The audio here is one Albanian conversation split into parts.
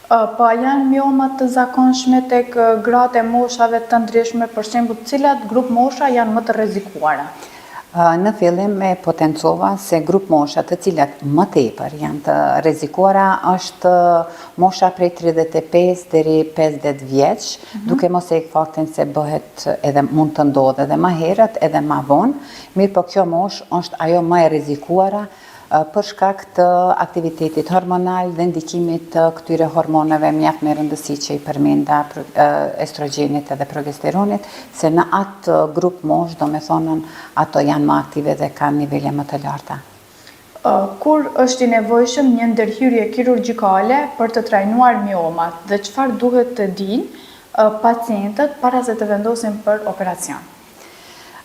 Pa janë miomat të zakonshme tek gratë e moshave të ndryshme, për shembull, cilat grup mosha janë më të rrezikuara? Në fillim e potencova se grup mosha të cilat më tepër janë të rrezikuara është mosha prej 35 deri 50 vjeç, duke mos e faktin se bëhet edhe mund të ndodhe edhe më herët edhe më vonë, mirë po kjo moshë është ajo më e rrezikuara për shkak të aktivitetit hormonal dhe ndikimit të këtyre hormoneve mjaft me rëndësi që i përmenda estrogenit edhe progesteronit, se në atë grup mosh, do me thonën, ato janë më aktive dhe kanë nivele më të larta. Kur është i nevojshëm një ndërhyrje kirurgjikale për të trajnuar miomat dhe çfarë duhet të dinë pacientët para se të vendosin për operacion?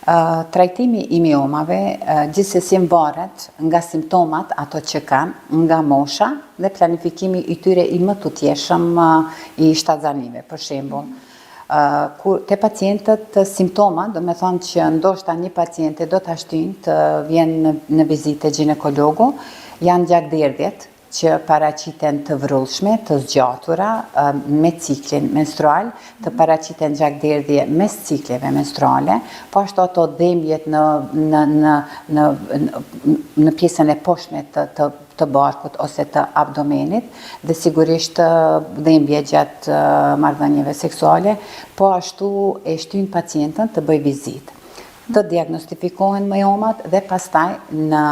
Trajtimi i miomave gjithsesi varet nga simptomat ato që kanë, nga mosha dhe planifikimi i tyre i më tutjeshëm i shtatzanive, për shembull. Te pacientët simptoma, do me thonë që ndoshta një paciente do të ashtin të vjen në vizite ginekologu, janë gjakderdhjet që paraqiten të vrullshme, të zgjatura me ciklin menstrual, të paraqiten gjakderdhje mes cikleve menstruale, po ashtu ato dhembjet në pjesën e poshtme të barkut ose të abdomenit, dhe sigurisht dhembje gjatë marrëdhënieve seksuale, po ashtu e shtyn pacientën të bëj vizitë, të diagnostifikohen miomat dhe pastaj në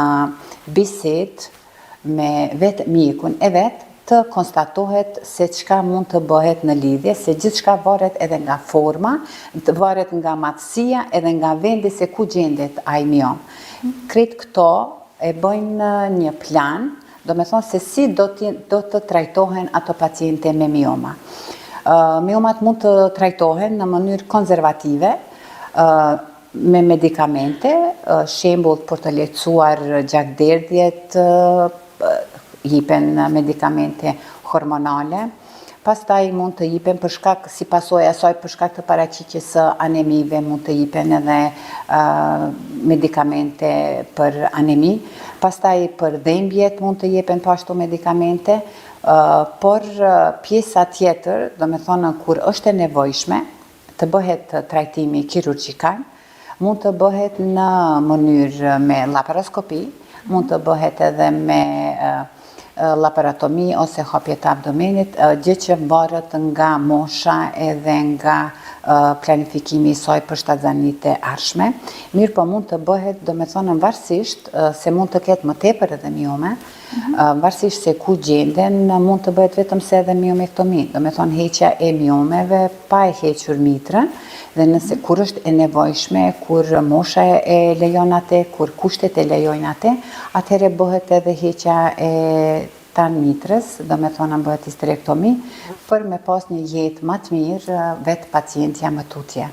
bisedë me vetë mjekun e vetë të konstatohet se çka mund të bëhet në lidhje, se gjithçka varet edhe nga forma, varet nga matësia edhe nga vendi se ku gjendet ai miom. Krejt këto e bëjnë një plan, do me thonë se si do të trajtohen ato paciente me mioma. Miomat mund të trajtohen në mënyrë konservative, me medikamente, shembull për të lehtësuar gjakderdhjet, jipen medikamente hormonale, pastaj mund të jipen për shkak, si pasojë asaj për shkak të paraqitjes së anemive, mund të jipen edhe medikamente për anemi, pastaj për dhembjet mund të jepen po ashtu medikamente, por pjesa tjetër, do me thonë kur është e nevojshme të bëhet trajtimi kirurgjikal, mund të bëhet në mënyrë me laparoskopi, mund të bëhet edhe me laparotomi ose hapje të abdomenit, gjë që varet nga mosha edhe nga planifikimi i saj për shtatzanit e ardhshme. Mirë po mund të bëhet, do me thonë varësisht se mund të ketë më tepër edhe miome, varësisht se ku gjenden, mund të bëhet vetëm se edhe miomektomi, do me thonë heqja e miomeve pa e hequr mitrën, dhe nëse kur është e nevojshme, kur mosha e lejon atë, kur kushtet e lejojnë atë, atëherë bëhet edhe heqja e tanë mitrës, do me thonë bëhet histerektomi, për me pas një jetë më të mirë vetë pacientja më tutje.